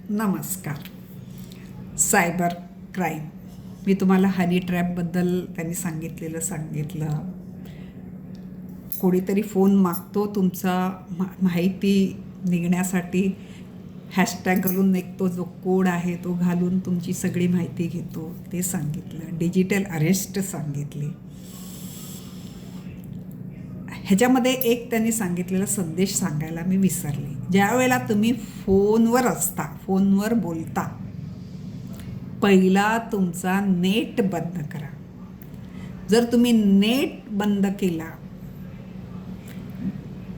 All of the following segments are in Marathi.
नमस्कार. सायबर क्राईम, मी तुम्हाला हनी ट्रॅपबद्दल त्यांनी सांगितलं. कोणीतरी फोन मागतो तुमचा माहिती निघण्यासाठी, हॅशटॅग घालून एक तो जो कोड आहे तो घालून तुमची सगळी माहिती घेतो ते सांगितलं. डिजिटल अरेस्ट सांगितली. ह्याच्यामध्ये एक त्यांनी सांगितलेला संदेश सांगायला मी विसरले. ज्या वेळेला तुम्ही फोनवर असता, फोनवर बोलता, पहिला तुमचा नेट बंद करा. जर तुम्ही नेट बंद केला,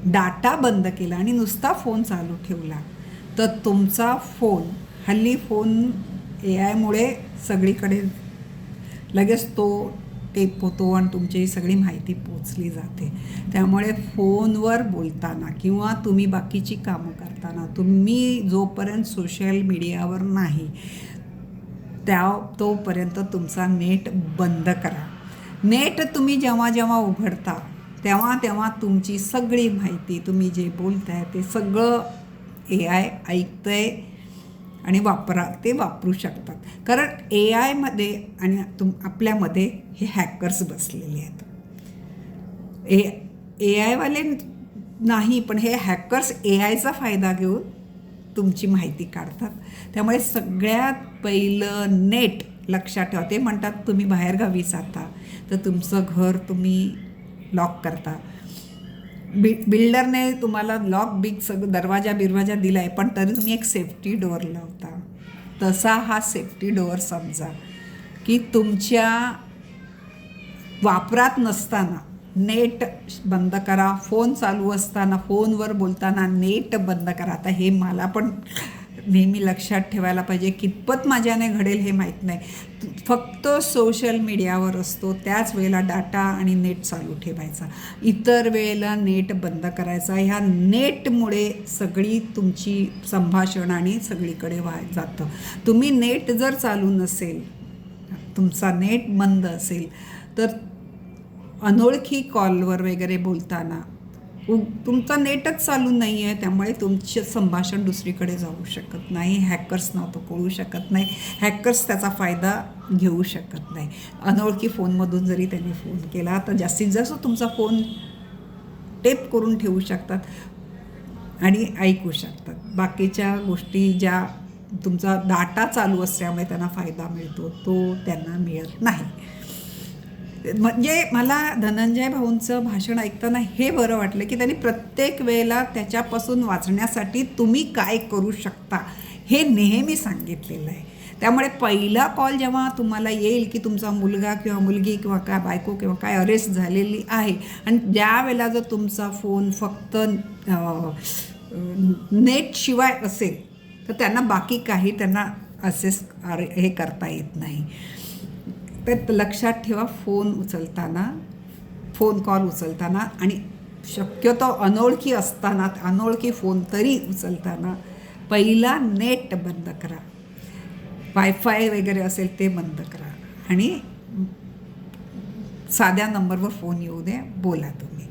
डाटा बंद केला आणि नुसता फोन चालू ठेवला तर तुमचा फोन, हल्ली फोन AI मुळे सगळीकडे लगेच तो टेप होतो आणि तुमची सगळी माहिती पोचली जाते. त्यामुळे फोनवर बोलताना किंवा तुम्ही बाकीची कामं करताना तुम्ही जोपर्यंत सोशल मीडियावर नाही तोपर्यंत तुमचा नेट बंद करा. नेट तुम्ही जेव्हा जेव्हा उघडता तेव्हा तुमची सगळी माहिती, तुम्ही जे बोलताय ते सगळं AI ऐकतंय आणि ते वापरू शकतात. कारण AI आणि आपल्यामध्ये हे हॅकर्स बसलेले आहेत. AI नाही, पण हे हॅकर्स AIचा फायदा घेऊन तुमची माहिती काढतात. त्यामुळे सगळ्यात पहिलं नेट लक्षात ठेवा. ते म्हणतात तुम्ही बाहेरगावी जाता तर तुमचं घर तुम्ही लॉक करता. बिल्डरने तुम्हाला लॉक सगळं दरवाजा दिला आहे, पण तरी तुम्ही एक सेफ्टी डोअर लावता. तसा हा सेफ्टी डोअर समजा की तुमच्या वापरात नसताना नेट बंद करा. फोन चालू असताना, फोनवर बोलताना नेट बंद करा. आता हे मला पण नेहमी लक्षात ठेवायला पाहिजे. कितपत माझ्याने घडेल हे माहीत नाही. फक्त सोशल मीडियावर असतो त्याच वेळेला डाटा आणि नेट चालू ठेवायचा, इतर वेळेला नेट बंद करायचा. ह्या नेटमुळे सगळी तुमची संभाषण आणि सगळीकडे जातं. तुम्ही नेट जर चालू नसेल, तुमचा नेट बंद असेल तर अनोळखी कॉलवर वगैरे बोलताना तुमचा नेटच चालू नाही आहे, त्यामुळे तुमचे संभाषण दुसरीकडे जाऊ शकत नाही. हॅकर्सना तो कळू शकत नाही. हॅकर्स त्याचा फायदा घेऊ शकत नाही. अनोळखी फोनमधून जरी त्यांनी फोन केला तर जास्तीत जास्त तुमचा फोन टेप करून ठेवू शकतात आणि ऐकू शकतात. बाकीच्या गोष्टी ज्या तुमचा डाटा चालू असल्यामुळे त्यांना फायदा मिळतो तो त्यांना मिळत नाही. म्हणजे मला धनंजय भाऊंचं भाषण ऐकताना हे बरं वाटलं की त्यांनी प्रत्येक वेळेला त्याच्यापासून वाचण्यासाठी तुम्ही काय करू शकता हे नेहमी सांगितलेलं आहे. त्यामुळे पहिला कॉल जेव्हा तुम्हाला येईल की तुमचा मुलगा किंवा मुलगी किंवा काय बायको किंवा काय अरेस्ट झालेली आहे आणि ज्या वेळेला जर तुमचा फोन फक्त नेटशिवाय असेल तर त्यांना बाकी काही त्यांना हे करता येत नाही. तर लक्षात ठेवा, फोन कॉल उचलताना आणि शक्यतो अनोळखी फोन तरी उचलताना पहिला नेट बंद करा. वायफाय वगैरे असेल ते बंद करा आणि साध्या नंबरवर फोन येऊ द्या, बोला तुम्ही.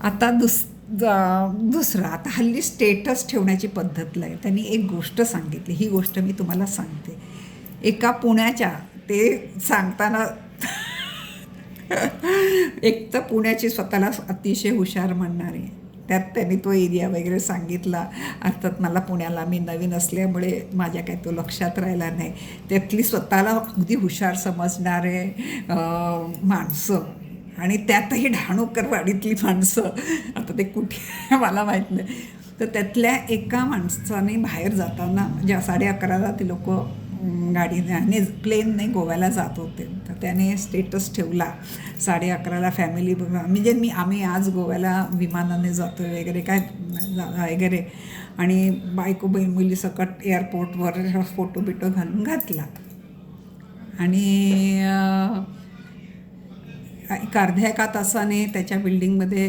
आता दुसरं आता हल्ली स्टेटस ठेवण्याची पद्धत आहे. त्यांनी एक गोष्ट सांगितली, ही गोष्ट मी तुम्हाला सांगते. एका पुण्याच्या, ते सांगताना एक तर पुण्याची स्वतःला अतिशय हुशार म्हणणारी, त्यात त्यांनी तो एरिया वगैरे सांगितला. अर्थात मला पुण्याला मी नवीन असल्यामुळे माझ्या काही तो लक्षात राहिला नाही. त्यातली स्वतःला अगदी हुशार समजणारे माणसं आणि त्यातही ढाणूकरवाडीतली माणसं, आता ते कुठे मला माहीत नाही. तर त्यातल्या एका माणसाने बाहेर जाताना, म्हणजे 11:30ला ते लोक गाडीने प्लेनने गोव्याला जात होते, तर त्याने स्टेटस ठेवला 11:30ला फॅमिली, म्हणजे आम्ही आज गोव्याला विमानाने जातो वगैरे काय वगैरे, आणि बायको मुली सकट एअरपोर्टवर फोटो घालून घातला. आणि एक अर्ध्या एका तासाने त्याच्या बिल्डिंगमध्ये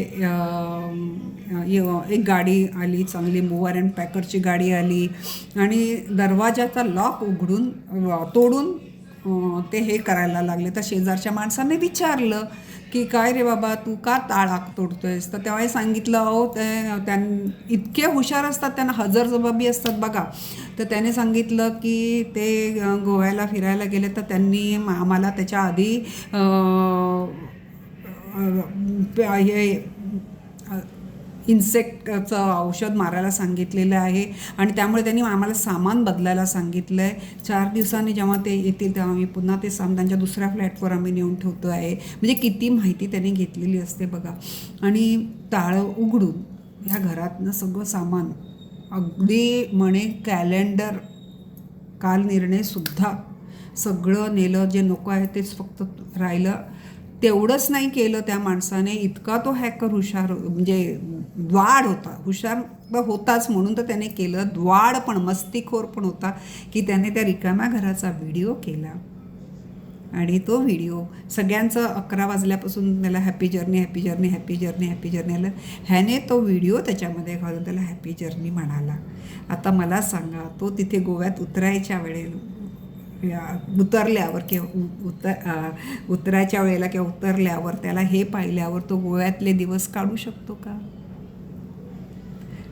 एक गाडी आली, चांगली मूव्हर अँड पॅकरची गाडी आली आणि दरवाजाचा लॉक तोडून ते हे करायला लागले. तर शेजारच्या माणसाने विचारलं की काय रे बाबा तू का टाळा तोडतोयस. तर तेव्हाही सांगितलं अहो इतके हुशार असतात, त्यांना हजरजबाबी असतात बघा. तर त्याने सांगितलं की ते गोव्याला फिरायला गेले तर त्यांनी आम्हाला त्याच्या आधी हे इन्सेक्टचं औषध मारायला सांगितलेलं आहे आणि त्यामुळे त्यांनी आम्हाला सामान बदलायला सांगितलं आहे. 4 दिवसांनी जेव्हा ते येतील तेव्हा आम्ही पुन्हा ते त्यांच्या दुसऱ्या फ्लॅटवर आम्ही नेऊन ठेवतो आहे. म्हणजे किती माहिती त्यांनी घेतलेली असते बघा. आणि टाळं उघडून ह्या घरातनं सगळं सामान अगदी म्हणे कॅलेंडर कालनिर्णयसुद्धा सगळं नेलं. जे नको आहे तेच फक्त राहिलं. तेवढंच नाही केलं त्या माणसाने, इतका तो हॅकर हुशार म्हणजे द्वाड होता. हुशार होताच म्हणून तर त्याने केलं, द्वाड पण मस्तीखोर पण होता की त्याने त्या रिकाम्या घराचा व्हिडिओ केला. आणि तो व्हिडिओ सगळ्यांचं 11 वाजल्यापासून त्याला happy journey happy journey happy journey happy journey आलं. ह्याने तो व्हिडिओ त्याच्यामध्ये घालून त्याला हॅपी जर्नी म्हणाला. आता मला सांगा, तो तिथे गोव्यात उतरायच्या वेळेला उतरल्यावर किंवा उतरायच्या वेळेला किंवा उतरल्यावर त्याला हे पाहिल्यावर तो गोव्यातले दिवस काढू शकतो का?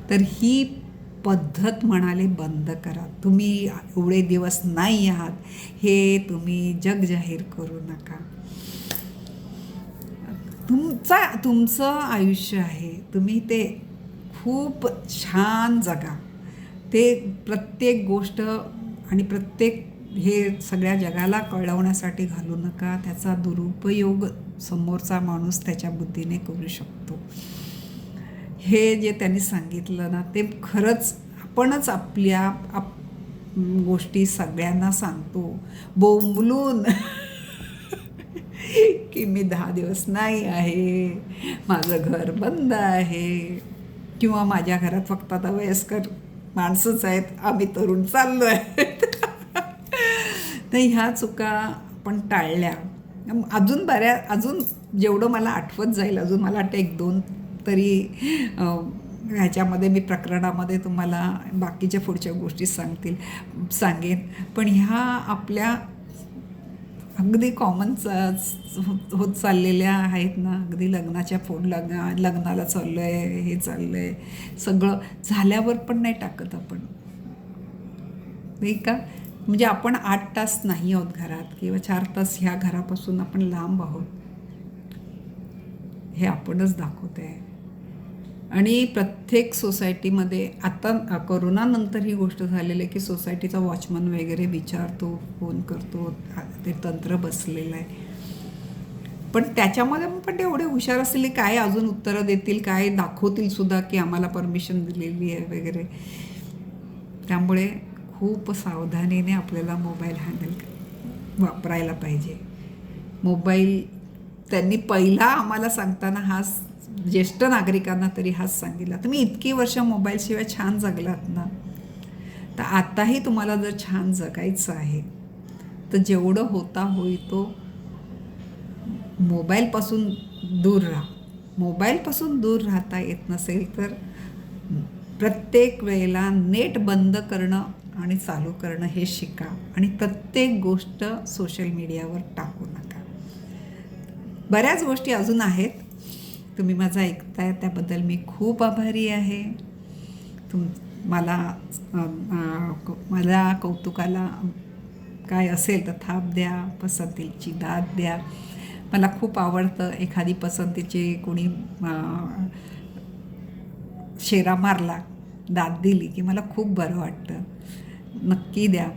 तर ही पद्धत म्हणाले बंद करा. तुम्ही एवढे दिवस नाही आहात हे तुम्ही जग जाहीर करू नका. तुमचं आयुष्य आहे, तुम्ही ते खूप छान जगा. ते प्रत्येक गोष्ट आणि प्रत्येक हे सगळ्या जगाला कळवण्यासाठी घालू नका. त्याचा दुरुपयोग समोरचा माणूस त्याच्या बुद्धीने करू शकतो. हे जे त्यांनी सांगितलं ना, ते खरंच आपणच आपल्या गोष्टी सगळ्यांना सांगतो बोंबलून की मी 10 दिवस नाही आहे, माझं घर बंद आहे, किंवा माझ्या घरात फक्त आता वयस्कर माणसंच आहेत, आम्ही तरुण चाललो आहे. तर ह्या चुका आपण टाळल्या. अजून जेवढं मला आठवत जाईल, अजून मला वाटतं 1-2 तरी ह्याच्यामध्ये मी प्रकरणामध्ये तुम्हाला बाकीच्या पुढच्या गोष्टी सांगेन. पण ह्या आपल्या अगदी कॉमनच होत चाललेल्या आहेत ना. अगदी लग्नाच्या लग्नाला चाललो आहे, हे चाललं आहे, सगळं झाल्यावर पण नाही टाकत आपण, नाही का? म्हणजे आपण 8 तास नाही आहोत घरात किंवा 4 तास ह्या घरापासून आपण लांब आहोत, हे आपणच दाखवत आहे. आणि प्रत्येक सोसायटीमध्ये आता कोरोनानंतर ही गोष्ट झालेली आहे की सोसायटीचा वॉचमन वगैरे विचारतो, फोन करतो, ते तंत्र बसलेलं आहे. पण त्याच्यामध्ये पण ते एवढे हुशार असलेले काय अजून उत्तरं देतील, काय दाखवतील सुद्धा की आम्हाला परमिशन दिलेली आहे वगैरे. त्यामुळे खूप सावधानीने आपल्याला मोबाईल वापरायला पाहिजे. मोबाईल त्यांनी पहिला आम्हाला सांगताना हाच, ज्येष्ठ नागरिकांना तरी हाच सांगितला, तुम्ही इतकी वर्ष मोबाईलशिवाय छान जगलात ना, तर आताही तुम्हाला जर छान जगायचं आहे तर जेवढं होईल तो मोबाईलपासून दूर राहा. मोबाईलपासून दूर राहता येत नसेल तर प्रत्येक वेळेला नेट बंद करणं आणि चालू करणं हे शिका. आणि प्रत्येक गोष्ट सोशल मीडियावर टाकू नका. बऱ्याच गोष्टी अजून आहेत, तुम्ही माझं ऐकताय त्याबद्दल मी खूप आभारी आहे. मला कौतुकाला काय असेल तर थाप द्या, पसंतीची दाद द्या. मला खूप आवडतं एखादी पसंतीची कोणी शेरा मारला, दाद दिली की मला खूप बरं वाटतं. नक्की द्या.